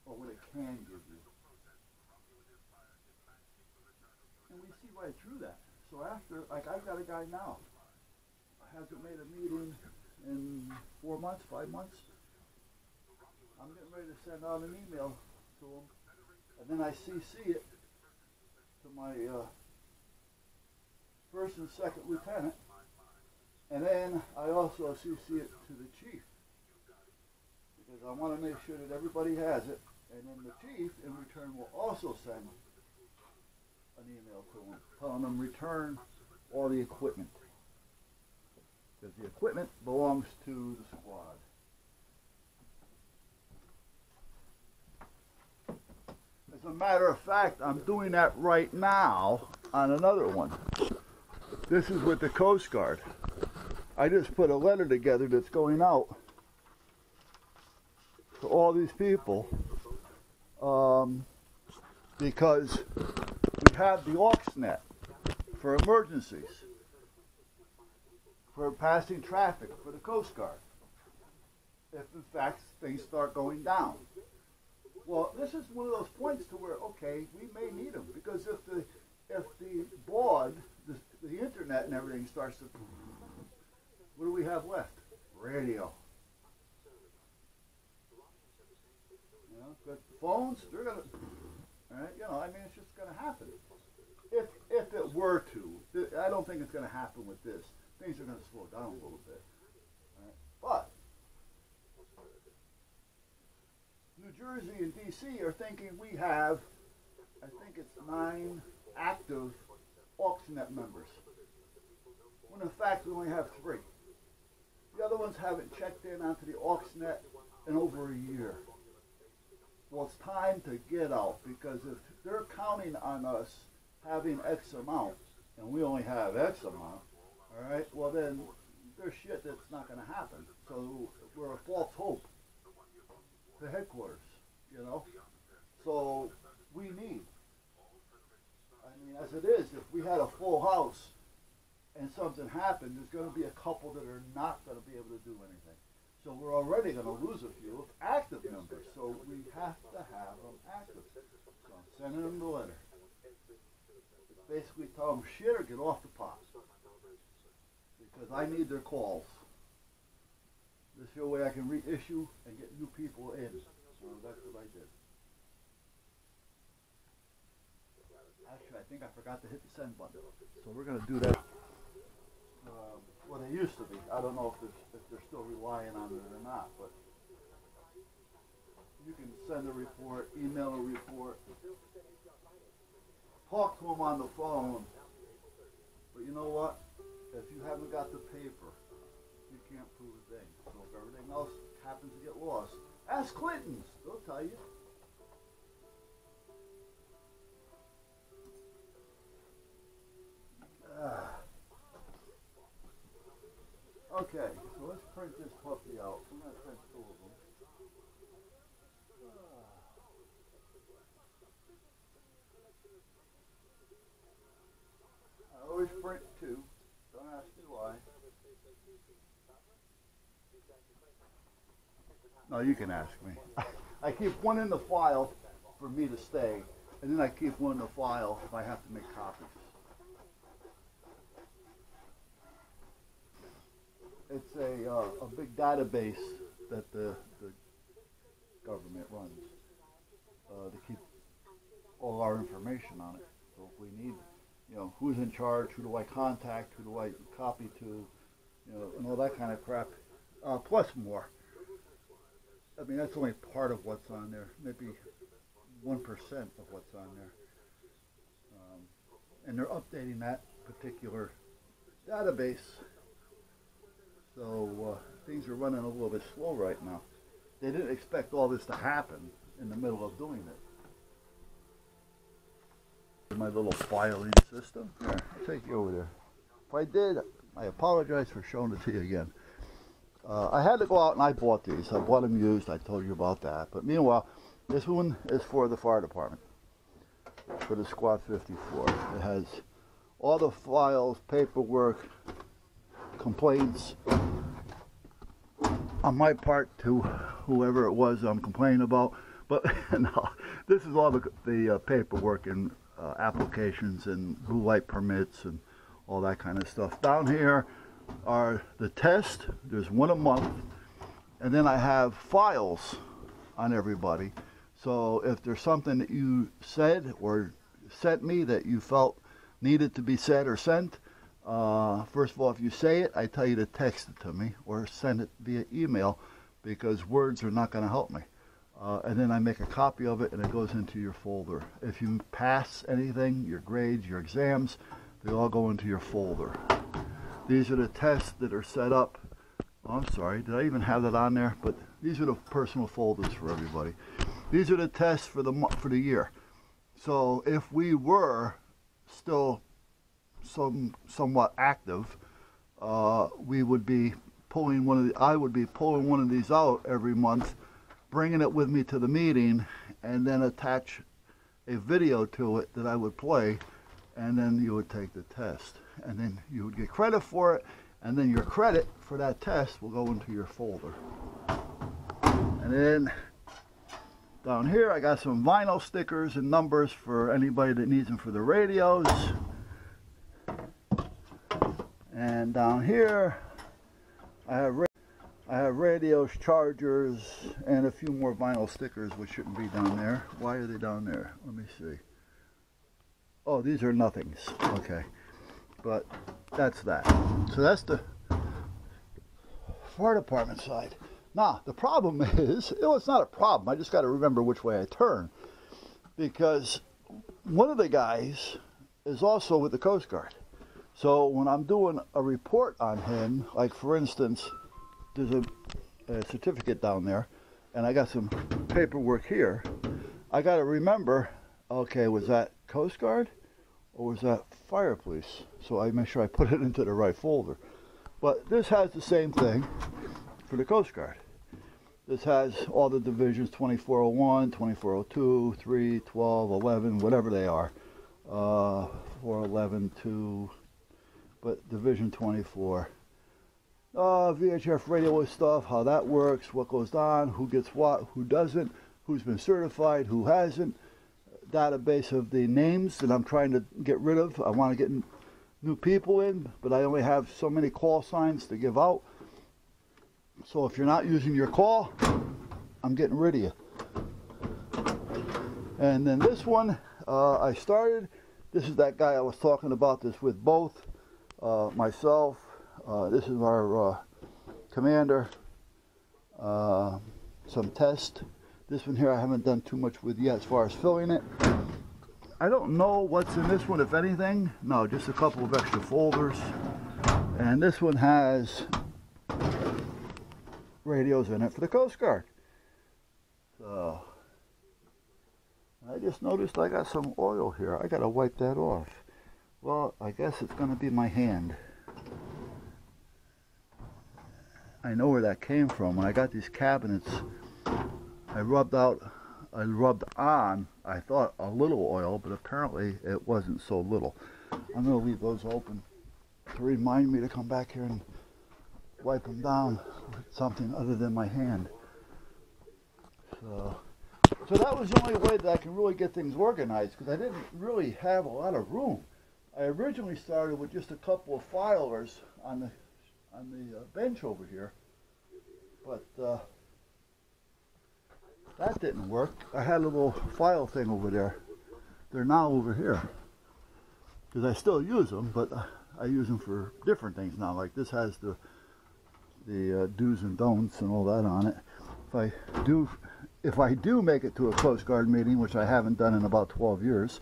or what it can give you. And we see right through that. So after, like I've got a guy now, hasn't made a meeting in 4 months, 5 months. I'm getting ready to send out an email to him, and then I CC it to my first and second lieutenant, and then I also CC it to the chief, because I want to make sure that everybody has it, and then the chief in return will also send an email to him telling them return all the equipment, because the equipment belongs to the squad. As a matter of fact, I'm doing that right now on another one. This is with the Coast Guard. I just put a letter together that's going out to all these people because we have the AuxNet for emergencies, for passing traffic for the Coast Guard, if in fact things start going down. Well, this is one of those points to where, okay, we may need them, because if the baud, the internet and everything starts to, what do we have left? Radio. You know, but phones, they're gonna, right? You know, I mean, it's just gonna happen. If it were to, I don't think it's gonna happen with this. Things are gonna slow down a little bit, right? But New Jersey and DC are thinking we have, I think it's 9 active AuxNet members, when in fact we only have 3. The other ones haven't checked in onto the AuxNet in over a year. Well, it's time to get out, because if they're counting on us having X amount, and we only have X amount, all right, well then there's shit that's not going to happen. So we're a false hope to headquarters, you know. So we need, I mean, as it is, if we had a full house and something happened, there's going to be a couple that are not going to be able to do anything. So we're already going to lose a few active members. So we have to have them active. So I'm sending them the letter. It's basically tell them shit or get off the pot, because I need their calls. This is the way I can reissue and get new people in. So that's what I did. Actually, I think I forgot to hit the send button. So we're going to do that. Well, they used to be. I don't know if they're still relying on it or not, but you can send a report, email a report, talk to them on the phone. But you know what? If you haven't got the paper, you can't prove a thing. So if everything else happens to get lost, ask Clintons. They'll tell you. Okay, so let's print this puppy out. I'm going to print 2 of them. I always print 2. Don't ask me why. No, you can ask me. I keep one in the file for me to stay, and then I keep one in the file if I have to make copies. It's a big database that the government runs to keep all our information on it. So if we need, you know, who's in charge, who do I contact, who do I copy to, you know, and all that kind of crap, plus more. I mean, that's only part of what's on there, maybe 1% of what's on there. And they're updating that particular database. So things are running a little bit slow right now. They didn't expect all this to happen in the middle of doing it. My little filing system. Here, I'll take you over there. If I did, I apologize for showing it to you again. I had to go out and I bought these. I bought them used. I told you about that. But meanwhile, this one is for the fire department, for the Squad 54. It has all the files, paperwork, complaints on my part to whoever it was I'm complaining about, But no, this is all the paperwork and applications and blue light permits and all that kind of stuff. Down here are the tests. There's one a month. And then I have files on everybody. So if there's something that you said or sent me that you felt needed to be said or sent, first of all, if you say it, I tell you to text it to me or send it via email, because words are not going to help me. And then I make a copy of it and it goes into your folder. If you pass anything, your grades, your exams, they all go into your folder. These are the tests that are set up. Oh, I'm sorry, did I even have that on there? But these are the personal folders for everybody. These are the tests for the year. So if we were still somewhat active, we would be pulling I would be pulling one of these out every month, bringing it with me to the meeting, and then attach a video to it that I would play, and then you would take the test. And then you would get credit for it, and then your credit for that test will go into your folder. And then down here I got some vinyl stickers and numbers for anybody that needs them for the radios. And down here I have radios, chargers, and a few more vinyl stickers, which shouldn't be down there. Why are they down there? Let me see. Oh, these are nothings. Okay. But that's that. So that's the fire department side. Now, the problem is, it's not a problem. I just got to remember which way I turn. Because one of the guys is also with the Coast Guard. So when I'm doing a report on him, like for instance, there's a certificate down there, and I got some paperwork here. I got to remember, okay, was that Coast Guard or was that Fire Police? So I make sure I put it into the right folder. But this has the same thing for the Coast Guard. This has all the divisions: 2401, 2402, 3, 12, 11, whatever they are. 411, 2, but Division 24. VHF radio stuff, how that works, what goes on, who gets what, who doesn't, who's been certified, who hasn't. Database of the names that I'm trying to get rid of. I want to get new people in, but I only have so many call signs to give out. So if you're not using your call, I'm getting rid of you. And then this one, I started. This is that guy I was talking about this with, both myself. This is our commander. Some test. This one here I haven't done too much with yet as far as filling it. I don't know what's in this one, if anything. No, just a couple of extra folders. And this one has radios in it for the Coast Guard. So I just noticed I got some oil here. I got to wipe that off. Well, I guess it's going to be my hand. I know where that came from. When I got these cabinets, I rubbed on, I thought, a little oil, but apparently it wasn't so little. I'm going to leave those open to remind me to come back here and wipe them down with something other than my hand. So that was the only way that I can really get things organized, because I didn't really have a lot of room. I originally started with just a couple of filers on the bench over here, but that didn't work. I had a little file thing over there. They're now over here, because I still use them, but I use them for different things now. Like this has the do's and don'ts and all that on it. If I do make it to a Coast Guard meeting, which I haven't done in about 12 years,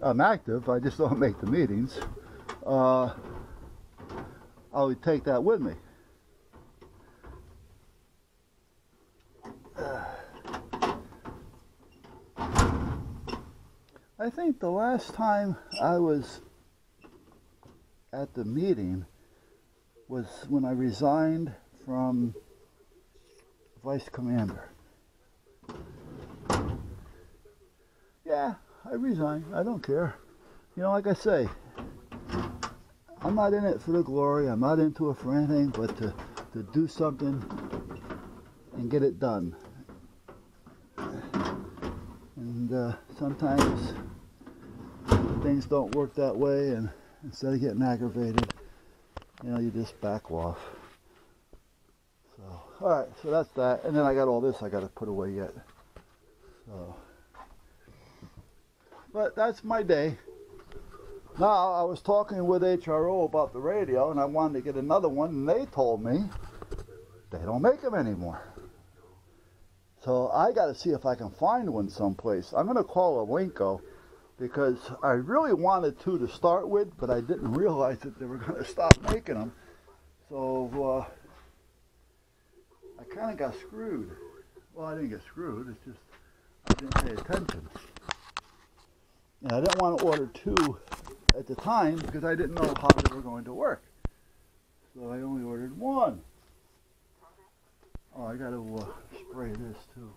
I'm active, I just don't make the meetings. I would take that with me. I think the last time I was at the meeting was when I resigned from Vice Commander. Yeah, I resigned. I don't care. You know, like I say, I'm not in it for the glory. I'm not into it for anything, but to do something and get it done. And sometimes things don't work that way, and instead of getting aggravated, you know, you just back off. So, alright, so that's that. And then I got all this I got to put away yet. So, but that's my day. Now, I was talking with HRO about the radio, and I wanted to get another one, and they told me they don't make them anymore. So I got to see if I can find one someplace. I'm going to call Alinco, because I really wanted two to start with, but I didn't realize that they were going to stop making them. So I kind of got screwed. Well, I didn't get screwed. It's just I didn't pay attention. And I didn't want to order two at the time because I didn't know how they were going to work. So I only ordered one. Oh, I got to spray this too.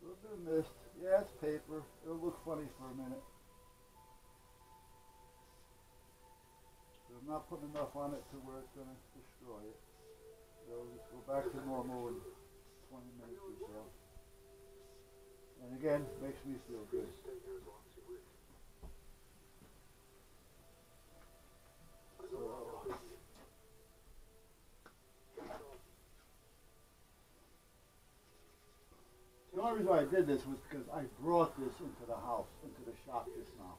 A little bit of mist. Yeah, it's paper. It'll look funny for a minute. But I'm not putting enough on it to where it's going to destroy it. So it'll just go back to normal in 20 minutes or so. And again, makes me feel good. The only reason I did this was because I brought this into the house, into the shop just now.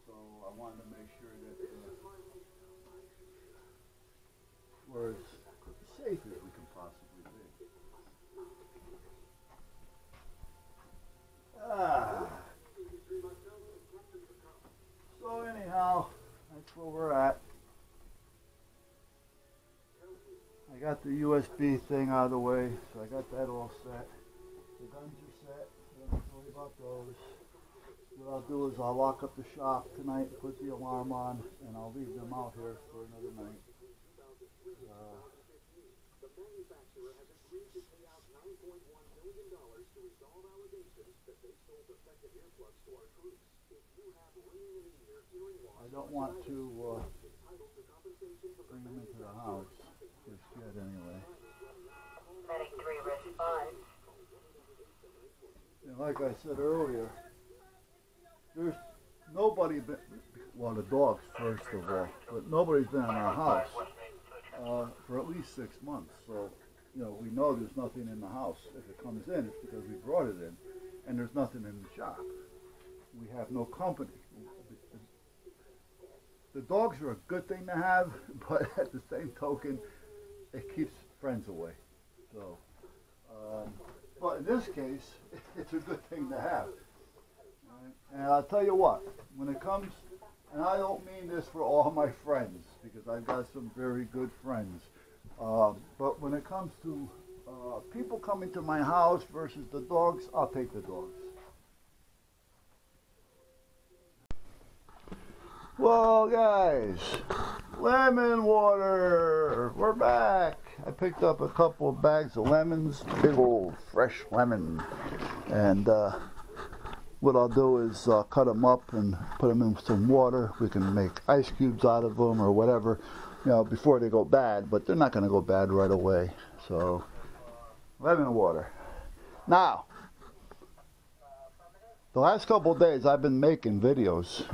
So I wanted to make sure that we're as safe as we can possibly be. So anyhow, that's where we're at. I got the USB thing out of the way, so I got that all set. The guns are set, so don't worry about those. What I'll do is I'll lock up the shop tonight, put the alarm on, and I'll leave them out here for another night. The manufacturer has agreed to pay out $9.1 million to resolve allegations that they sold defective earplugs to our troops. If you have ringing in the ear, hearing loss, I don't want to bring them into the house just yet anyway. Medic 3 response. And like I said earlier, there's nobody been, well, the dogs first of all, but nobody's been in our house for at least 6 months. So, you know, we know there's nothing in the house. If it comes in, it's because we brought it in, and there's nothing in the shop. We have no company. The dogs are a good thing to have, but at the same token, it keeps friends away. So, but in this case, it's a good thing to have. And I'll tell you what, when it comes, and I don't mean this for all my friends, because I've got some very good friends, but when it comes to people coming to my house versus the dogs, I'll take the dogs. Well, guys, lemon water, we're back. I picked up a couple of bags of lemons, big old fresh lemon, and what I'll do is cut them up and put them in some water. We can make ice cubes out of them or whatever, you know, before they go bad, but they're not going to go bad right away. So, lemon water. Now, the last couple of days I've been making videos.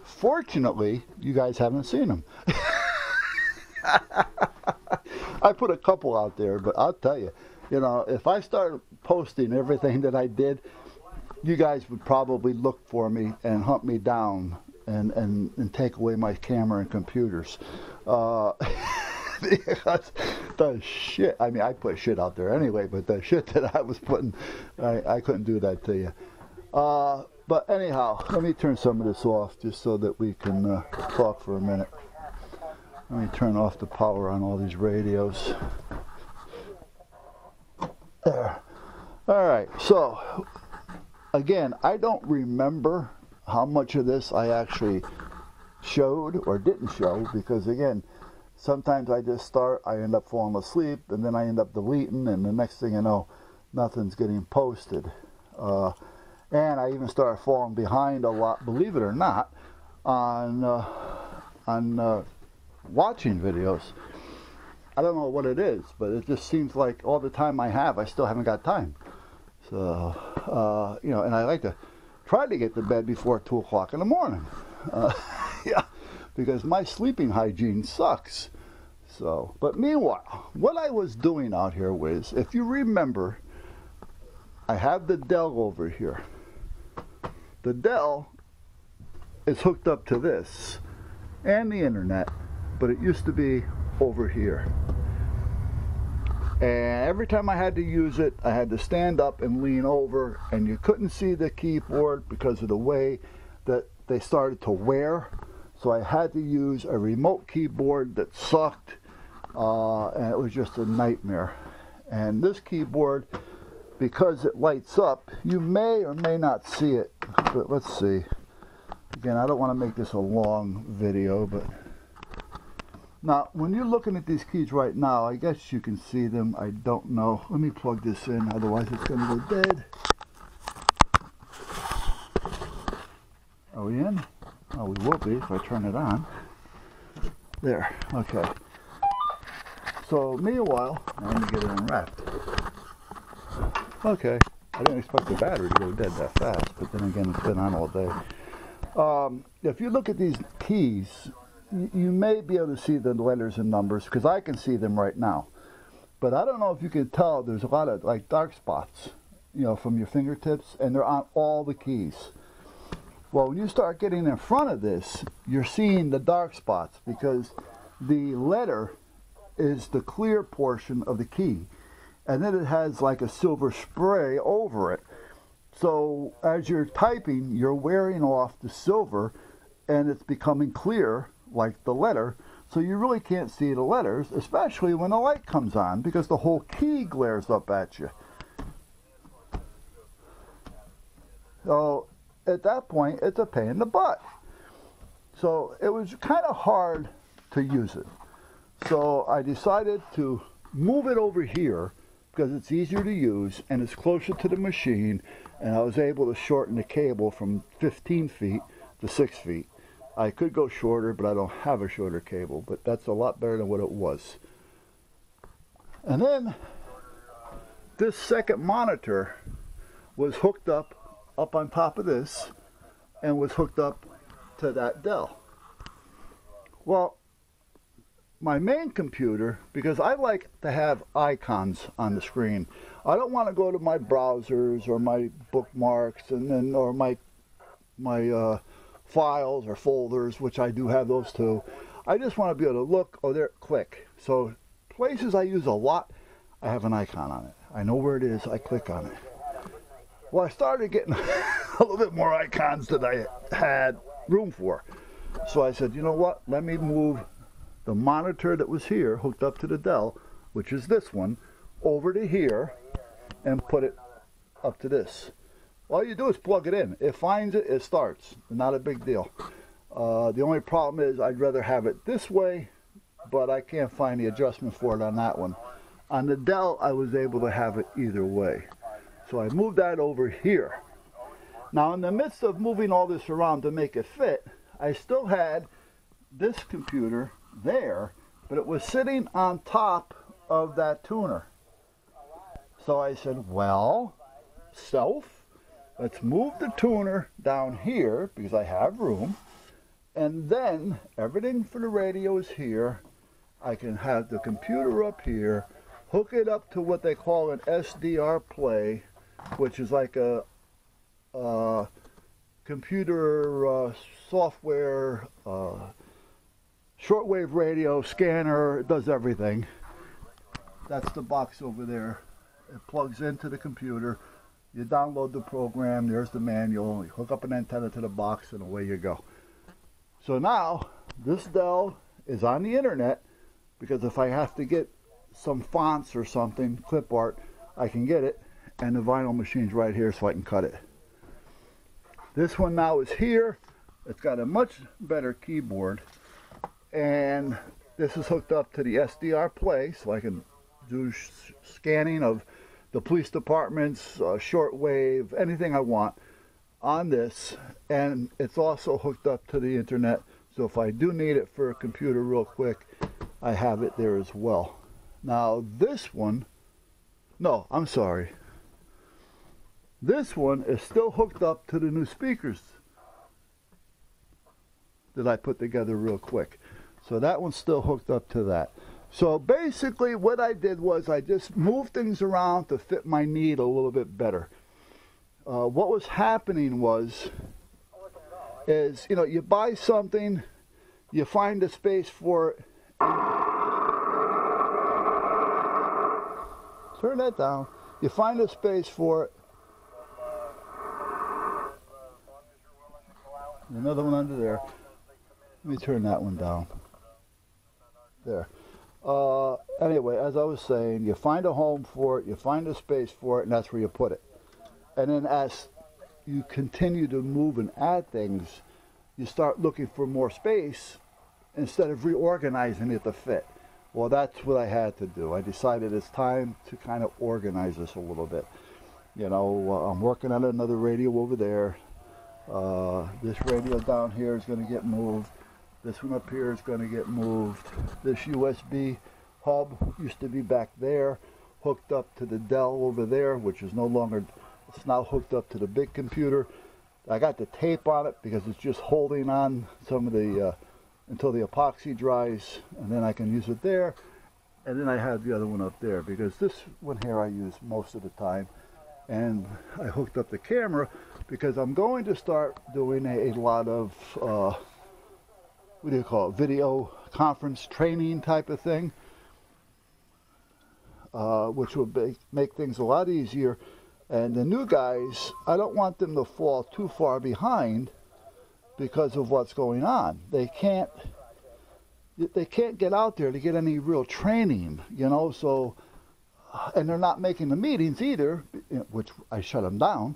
Fortunately, you guys haven't seen them. I put a couple out there, but I'll tell you, you know, if I start posting everything that I did, you guys would probably look for me and hunt me down and take away my camera and computers. Because the shit, I mean, I put shit out there anyway, but the shit that I was putting, I couldn't do that to you. But anyhow, let me turn some of this off just so that we can talk for a minute. Let me turn off the power on all these radios. There. All right, so again, I don't remember how much of this I actually showed or didn't show, because again, sometimes I just start, I end up falling asleep, and then I end up deleting, and the next thing you know, nothing's getting posted. And I even started falling behind a lot, believe it or not, on watching videos. I don't know what it is, but it just seems like all the time I have, I still haven't got time. So, you know, and I like to try to get to bed before 2 o'clock in the morning. Yeah, because my sleeping hygiene sucks. So, but meanwhile, what I was doing out here was, if you remember, I have the Dell over here. The Dell is hooked up to this and the internet, but it used to be over here. And every time I had to use it, I had to stand up and lean over, and you couldn't see the keyboard because of the way that they started to wear. So I had to use a remote keyboard that sucked, and it was just a nightmare. And this keyboard, because it lights up, you may or may not see it, but let's see. Again, I don't want to make this a long video, but now when you're looking at these keys right now, I guess you can see them. I don't know. Let me plug this in, otherwise it's going to go dead. Are we in? Oh, we will be if I turn it on. There, okay. So meanwhile, let me get it unwrapped. Okay, I didn't expect the battery to go dead that fast, but then again, it's been on all day. If you look at these keys, you may be able to see the letters and numbers, because I can see them right now. But I don't know if you can tell, there's a lot of like dark spots, you know, from your fingertips, and they're on all the keys. Well, when you start getting in front of this, you're seeing the dark spots, because the letter is the clear portion of the key, and then it has like a silver spray over it. So as you're typing, you're wearing off the silver, and it's becoming clear like the letter, so you really can't see the letters, especially when the light comes on, because the whole key glares up at you. So at that point, it's a pain in the butt. So it was kind of hard to use it. So I decided to move it over here because it's easier to use and it's closer to the machine, and I was able to shorten the cable from 15 feet to 6 feet. I could go shorter, but I don't have a shorter cable, but that's a lot better than what it was. And then this second monitor was hooked up on top of this and was hooked up to that Dell. Well, my main computer, because I like to have icons on the screen. I don't want to go to my browsers or my bookmarks and then or my files or folders, which I do have those too. I just want to be able to look, oh there, click. So places I use a lot, I have an icon on it. I know where it is, I click on it. Well, I started getting a little bit more icons than I had room for. So I said, you know what, let me move the monitor that was here, hooked up to the Dell, which is this one, over to here, and put it up to this. All you do is plug it in. It finds it, it starts. Not a big deal. The only problem is I'd rather have it this way, but I can't find the adjustment for it on that one. On the Dell, I was able to have it either way. So I moved that over here. Now, in the midst of moving all this around to make it fit, I still had this computer there, but it was sitting on top of that tuner. So I said, well, let's move the tuner down here because I have room, and then everything for the radio is here. I can have the computer up here, hook it up to what they call an SDR play, which is like a computer software shortwave radio scanner. It does everything. That's the box over there. It plugs into the computer. You download the program, there's the manual, you hook up an antenna to the box, and away you go. So now, this Dell is on the internet, because if I have to get some fonts or something, clip art, I can get it, and the vinyl machine's right here so I can cut it. This one now is here. It's got a much better keyboard, and this is hooked up to the SDR play, so I can do scanning of the police departments, shortwave, anything I want. on this, and it's also hooked up to the internet. So if I do need it for a computer real quick, I have it there as well. Now this one, no, I'm sorry. This one is still hooked up to the new speakers that I put together real quick. So that one's still hooked up to that. So basically what I did was I just moved things around to fit my need a little bit better. What was happening is, you know, you buy something, you find a space for it. Turn that down. You find a space for it. Another one under there. Let me turn that one down. There. Anyway, as I was saying, you find a home for it, you find a space for it, and that's where you put it. And then as you continue to move and add things, you start looking for more space instead of reorganizing it to fit. Well, that's what I had to do. I decided it's time to kind of organize this a little bit. You know, I'm working on another radio over there. This radio down here is going to get moved. This one up here is going to get moved. This USB hub used to be back there, hooked up to the Dell over there, which is no longer, it's now hooked up to the big computer. I got the tape on it because it's just holding on some of the, until the epoxy dries, and then I can use it there. And then I have the other one up there because this one here I use most of the time. And I hooked up the camera because I'm going to start doing a lot of, what do you call it, video conference training type of thing, which will make things a lot easier. And the new guys, I don't want them to fall too far behind because of what's going on. They can't get out there to get any real training, you know, so, and they're not making the meetings either, which I shut them down,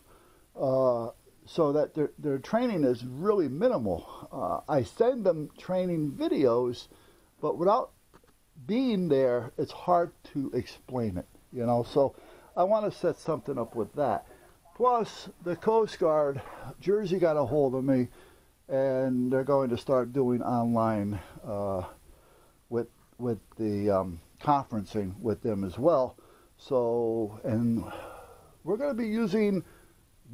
so that their training is really minimal. I send them training videos, but without being there, it's hard to explain it, you know, so I want to set something up with that. Plus, the Coast Guard, Jersey got a hold of me, and they're going to start doing online with the conferencing with them as well. So, and we're going to be using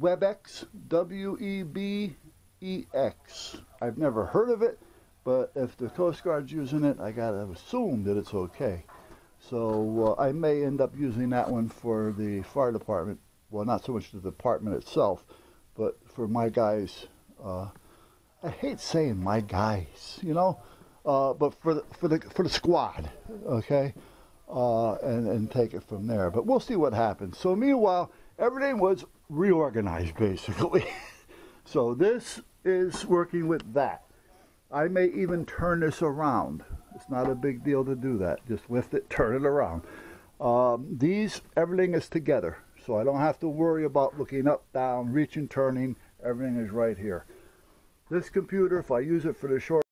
WebEx, W-E-B-E-X. I've never heard of it, but if the Coast Guard's using it, I got to assume that it's okay. So I may end up using that one for the fire department. Well, not so much the department itself, but for my guys. I hate saying my guys, you know, but for the squad, okay, and take it from there. But we'll see what happens. So meanwhile, everything was reorganized basically. So this is working with that. I may even turn this around. It's not a big deal to do that. Just lift it, turn it around. Everything is together, so I don't have to worry about looking up, down, reaching, turning. Everything is right here. This computer, if I use it for the short